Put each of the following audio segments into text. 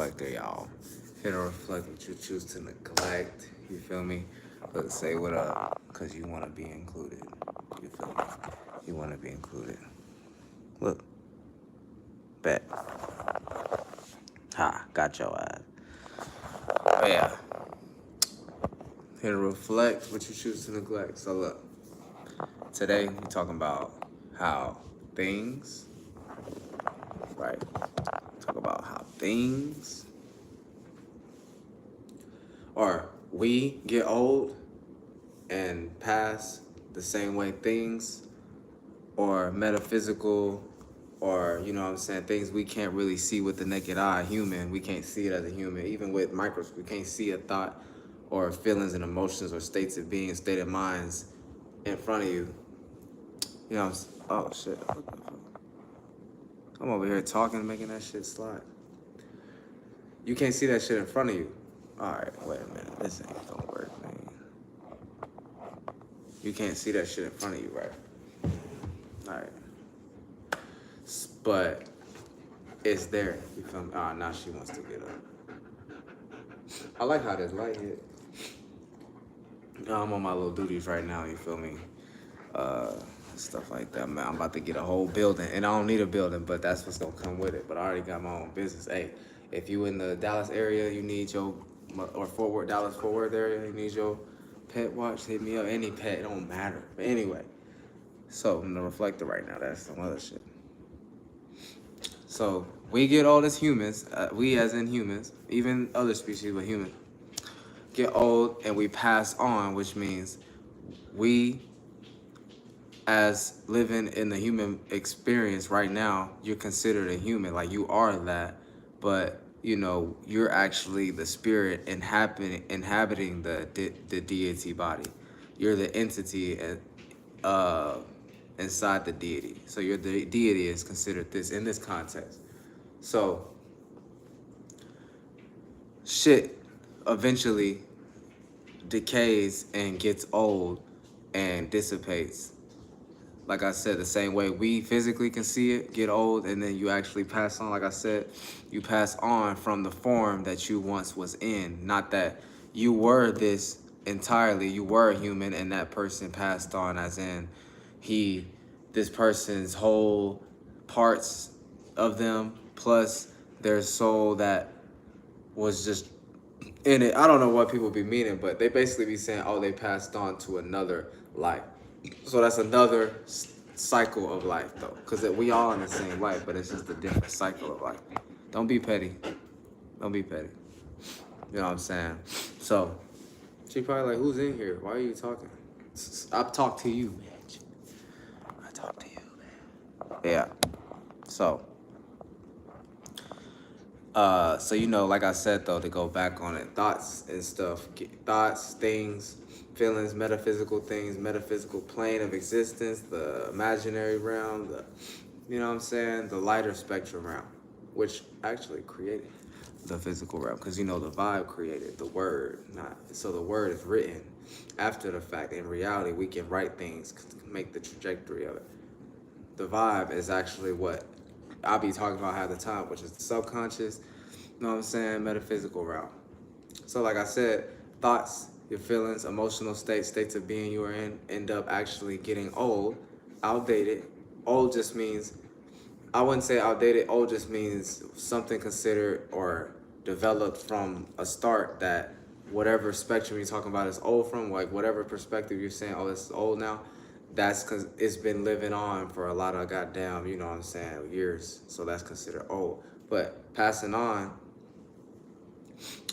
reflector, y'all. Here to reflect what you choose to neglect. You feel me? Let's say what up, cause you wanna be included. You feel me? You wanna be included. Look, bet. Ha, got your ass. Oh yeah. Here to reflect what you choose to neglect. So look, today we talking about how things, right? Talk about how things, or we get old and pass the same way things, or metaphysical, or you know what I'm saying, things we can't really see with the naked eye, human, we can't see it as a human. Even with microscope, we can't see a thought or feelings and emotions or states of being, state of minds in front of you. You know, oh shit. I'm over here talking, making that shit slide. You can't see that shit in front of you. All right, wait a minute. This ain't gonna work, man. You can't see that shit in front of you, right? All right. But it's there. You feel me? Ah, now she wants to get up. I like how this light hit. I'm on my little duties right now, you feel me? Stuff like that, man. I'm about to get a whole building, and I don't need a building, but that's what's gonna come with it. But I already got my own business. Hey, if you in the Dallas area, you need your, or Dallas Fort Worth area, you need your pet watch, hit me up. Any pet, it don't matter. But anyway, so I'm the reflector right now. That's some other shit. So we get old as humans, we as in humans, even other species, but human, get old and we pass on, which means we, as living in the human experience right now, you're considered a human, like you are that, but you know, you're actually the spirit inhabiting the deity body. You're the entity inside the deity. So you're the deity is considered this in this context. So shit eventually decays and gets old and dissipates. Like I said, the same way we physically can see it get old, and then you actually pass on. Like I said, you pass on from the form that you once was in. Not that you were this entirely. You were a human, and that person passed on, as in this person's whole parts of them plus their soul that was just in it. I don't know what people be meaning, but they basically be saying, oh, they passed on to another life. So that's another cycle of life, though, because we all in the same life, but it's just a different cycle of life. Don't be petty. Don't be petty. You know what I'm saying? So she probably like, who's in here? Why are you talking? I talk to you, man. I talk to you, man. Yeah. So you know, like I said though, to go back on it, thoughts and stuff, thoughts, things, feelings, metaphysical things, metaphysical plane of existence, the imaginary realm, you know what I'm saying, the lighter spectrum realm, which actually created the physical realm, because you know the vibe created the word, so the word is written after the fact. In reality, we can write things, make the trajectory of it. The vibe is actually what I'll be talking about half the time, which is the subconscious, you know what I'm saying, metaphysical realm. So like I said, thoughts, your feelings, emotional states of being you are in, end up actually getting old, outdated. Old just means, I wouldn't say outdated, old just means something considered or developed from a start that whatever spectrum you're talking about is old from, like whatever perspective you're saying, oh, this is old now, that's because it's been living on for a lot of goddamn, you know what I'm saying, years. So that's considered old. But passing on,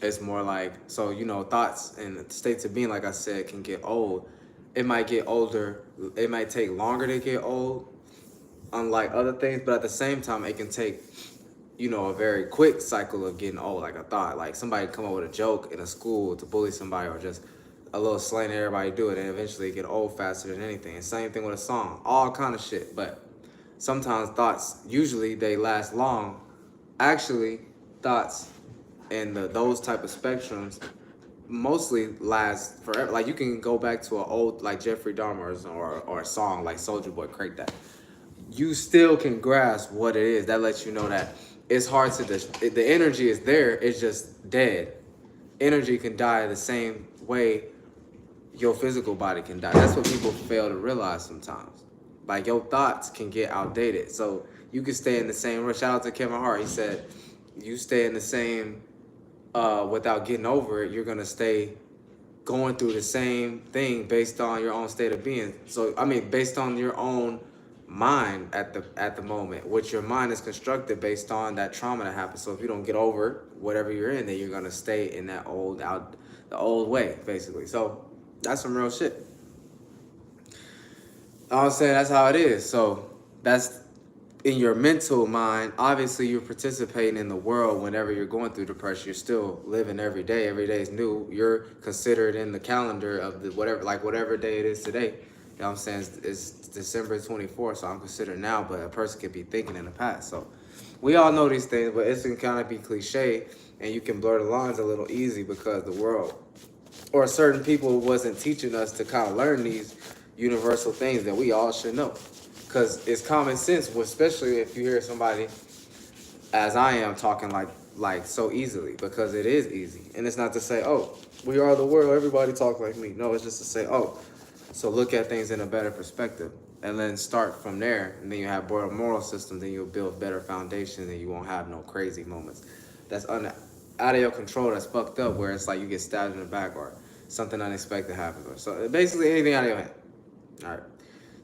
it's more like, so, you know, thoughts and states of being, like I said, can get old. It might get older. It might take longer to get old, unlike other things. But at the same time, it can take, you know, a very quick cycle of getting old. Like a thought, like somebody come up with a joke in a school to bully somebody, or just a little slang that everybody do it, and eventually get old faster than anything. And same thing with a song, all kind of shit. But sometimes thoughts, usually they last long. Actually, thoughts and those type of spectrums mostly last forever. Like you can go back to an old, like Jeffrey Dahmer's or a song like Soulja Boy, Craig that. You still can grasp what it is. That lets you know that it's hard to the energy is there, it's just dead. Energy can die the same way your physical body can die. That's what people fail to realize sometimes. Like your thoughts can get outdated. So you can stay in the same shout out to Kevin Hart. He said you stay in the same without getting over it, you're gonna stay going through the same thing based on your own state of being. So I mean based on your own mind at the moment, which your mind is constructed based on that trauma that happened. So if you don't get over whatever you're in, then you're gonna stay in that the old way, basically. So that's some real shit. I'm saying that's how it is. So that's in your mental mind. Obviously, you're participating in the world whenever you're going through depression. You're still living every day. Every day is new. You're considered in the calendar of the whatever day it is today. You know what I'm saying? It's December 24th, so I'm considered now, but a person could be thinking in the past. So we all know these things, but it can kind of be cliche, and you can blur the lines a little easy because the world or certain people wasn't teaching us to kind of learn these universal things that we all should know. Because it's common sense, especially if you hear somebody, as I am, talking like so easily, because it is easy. And it's not to say, oh, we are the world, everybody talk like me. No, it's just to say, oh, so look at things in a better perspective. And then start from there, and then you have better moral system, then you'll build better foundations, and you won't have no crazy moments. That's out of your control, that's fucked up, where it's like you get stabbed in the back or something unexpected happens. Or so basically anything out of your hand. All right.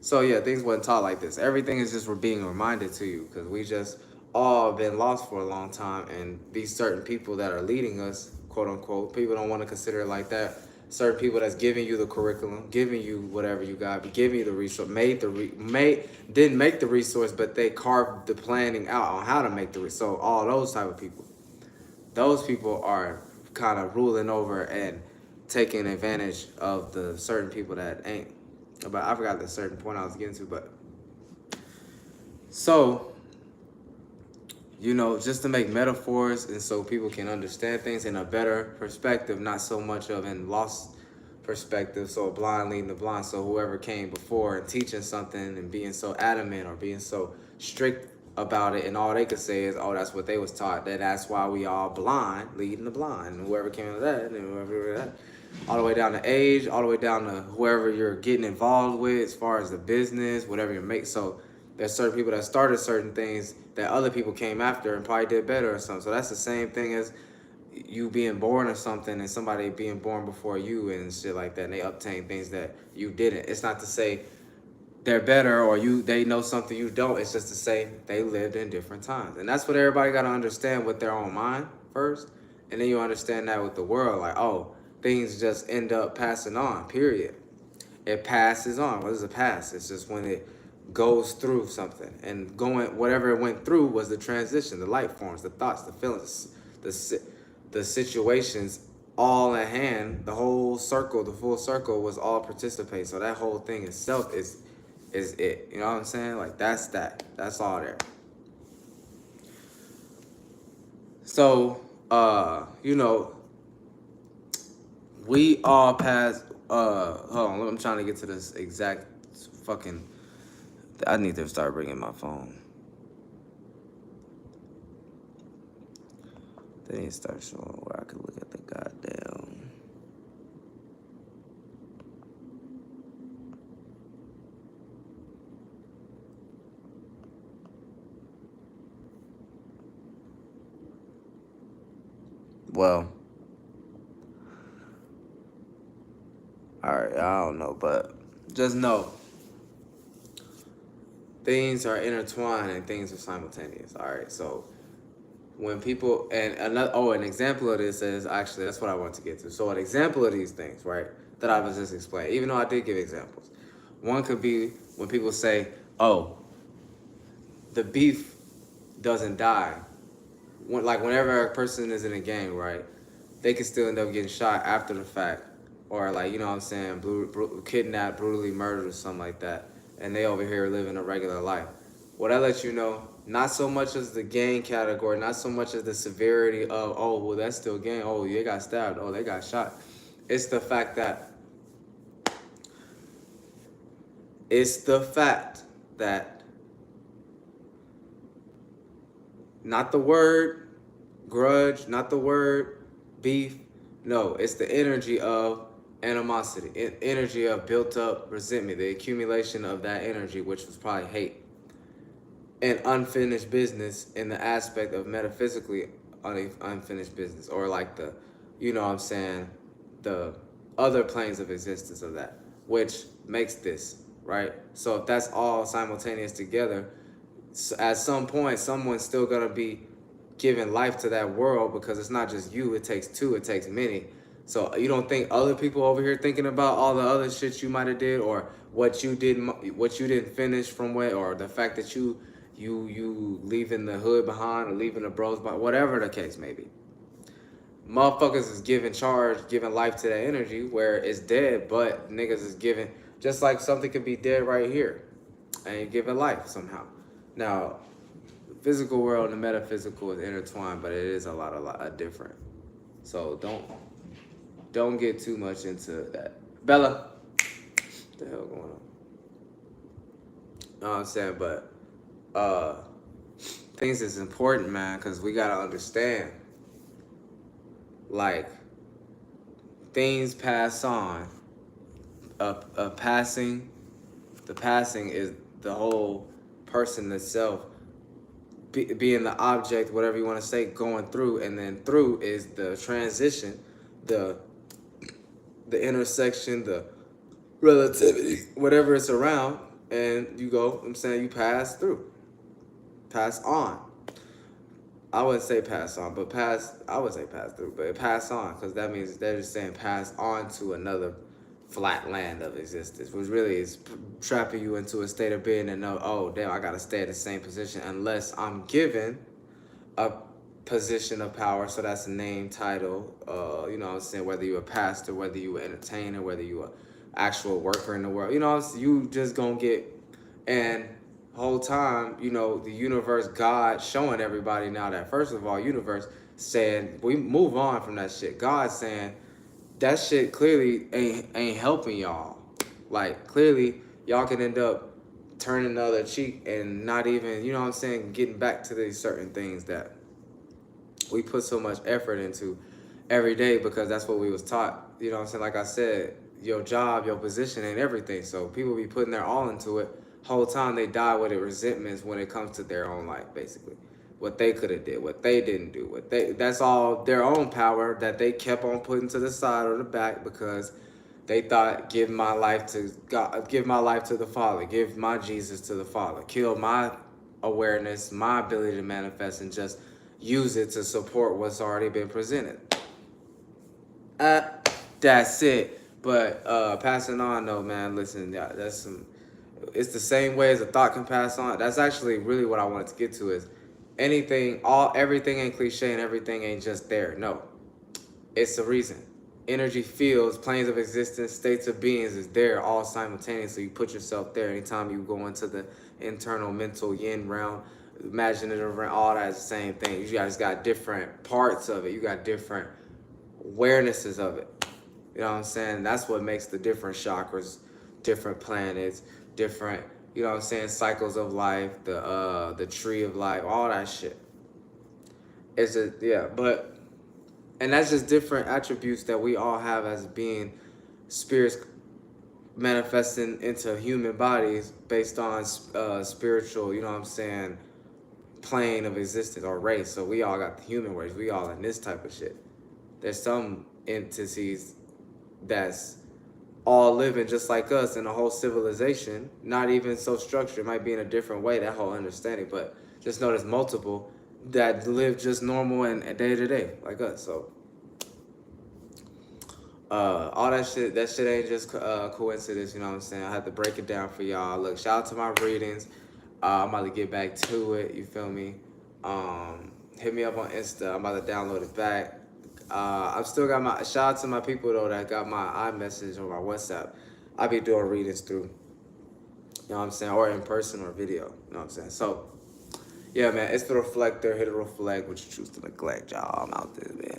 So yeah, things wasn't taught like this. Everything is just we're being reminded to you because we just all been lost for a long time, and these certain people that are leading us, quote unquote, people don't want to consider it like that. Certain people that's giving you the curriculum, giving you whatever you got, giving you the resource, didn't make the resource, but they carved the planning out on how to make the resource. So all those type of people, those people are kind of ruling over and taking advantage of the certain people that ain't. But I forgot the certain point I was getting to, but so, you know, just to make metaphors and so people can understand things in a better perspective, not so much of in lost perspective, so blind leading the blind. So whoever came before and teaching something and being so adamant or being so strict about it, and all they could say is, oh, that's what they was taught, that's why we all blind, leading the blind. And whoever came to that, and whoever that, all the way down to age, all the way down to whoever you're getting involved with as far as the business, whatever you make. So there's certain people that started certain things that other people came after and probably did better or something. So that's the same thing as you being born or something and somebody being born before you and shit like that, and they obtain things that you didn't. It's not to say they're better or they know something you don't. It's just to say they lived in different times. And that's what everybody got to understand with their own mind first. And then you understand that with the world, like, oh, things just end up passing on, period. It passes on. What is a pass? It's just when it goes through something. And whatever it went through was the transition, the life forms, the thoughts, the feelings, the situations, all at hand. The whole circle, the full circle was all participate. So that whole thing itself is it. You know what I'm saying? Like that's that. That's all there. So, you know, we all pass. Hold on, I'm trying to get to this exact fucking. I need to start bringing my phone. They need to start showing where I can look at the goddamn. Well, all right, I don't know, but just know things are intertwined and things are simultaneous. All right, so when people an example of this is actually that's what I want to get to. So an example of these things, right, that I was just explaining, even though I did give examples. One could be when people say, "Oh, the beef doesn't die." Whenever a person is in a gang, right, they can still end up getting shot after the fact, or like, you know what I'm saying, kidnapped, brutally murdered, or something like that, and they over here living a regular life. What I let you know, not so much as the gang category, not so much as the severity of, oh, well, that's still gang, oh, they got stabbed, oh, they got shot. It's the fact that Not the word grudge, not the word beef. No, it's the energy of animosity, energy of built up resentment, the accumulation of that energy, which was probably hate and unfinished business in the aspect of metaphysically unfinished business, or like the, you know what I'm saying, the other planes of existence of that, which makes this, right? So if that's all simultaneous together, at some point, someone's still gonna be giving life to that world, because it's not just you, it takes two, it takes many. So you don't think other people over here thinking about all the other shit you might have did, or what you didn't finish from where, or the fact that you leaving the hood behind, or leaving the bros behind, whatever the case may be. Motherfuckers is giving charge, giving life to that energy where it's dead, but niggas is giving, just like something could be dead right here and you're giving life somehow. Now, the physical world and the metaphysical is intertwined, but it is a lot different. So don't get too much into that. Bella, what the hell going on? Know what I'm saying? But things is important, man, because we gotta understand, like, things pass on. The passing is the whole person itself being the object, whatever you want to say, going through, and then through is the transition, the intersection, the relativity, whatever it's around, and you go, I'm saying, you pass through, pass on. I wouldn't say pass on, but I would say pass through, but pass on, because that means they're just saying pass on to another flat land of existence, which really is trapping you into a state of being and know, oh, damn, I got to stay in the same position unless I'm given a position of power. So that's a name, title, you know what I'm saying, whether you're a pastor, whether you're an entertainer, whether you're an actual worker in the world, you know, you just gonna get, and whole time, you know, the universe, God showing everybody now that, first of all, universe saying, we move on from that shit. God saying, that shit clearly ain't helping y'all. Like, clearly, y'all can end up turning the other cheek and not even, you know what I'm saying, getting back to these certain things that we put so much effort into every day, because that's what we was taught. You know what I'm saying? Like I said, your job, your position ain't everything. So people be putting their all into it. Whole time they die with it, resentments when it comes to their own life, basically. What they could have did, what they didn't do, that's all their own power that they kept on putting to the side or the back, because they thought, give my life to God, give my life to the Father, give my Jesus to the Father, kill my awareness, my ability to manifest, and just use it to support what's already been presented. That's it. But passing on though, man, listen, yeah, that's some, it's the same way as a thought can pass on. That's actually really what I wanted to get to, is everything ain't cliche and everything ain't just there. No, it's a reason. Energy fields, planes of existence, states of beings is there all simultaneously. You put yourself there anytime you go into the internal mental yin realm, imaginative realm, all that is the same thing. You guys got different parts of it. You got different awarenesses of it. You know what I'm saying? That's what makes the different chakras, different planets, different, you know what I'm saying, cycles of life, the tree of life, all that shit. It's just, yeah, but, and that's just different attributes that we all have as being spirits manifesting into human bodies based on spiritual, you know what I'm saying, plane of existence or race. So we all got the human race. We all in this type of shit. There's some entities that's all living just like us in a whole civilization, not even so structured, it might be in a different way, that whole understanding, but just know there's multiple that live just normal and day to day like us. So all that shit ain't just coincidence, you know what I'm saying? I had to break it down for y'all. Look, shout out to my readings. I'm about to get back to it, you feel me? Hit me up on Insta, I'm about to download it back. I've still got my, shout out to my people though that got my iMessage or my WhatsApp. I be doing readings through, you know what I'm saying, or in person or video, you know what I'm saying? So, yeah, man, it's the reflector, hit a reflect, what you choose to neglect, y'all. I'm out there, man.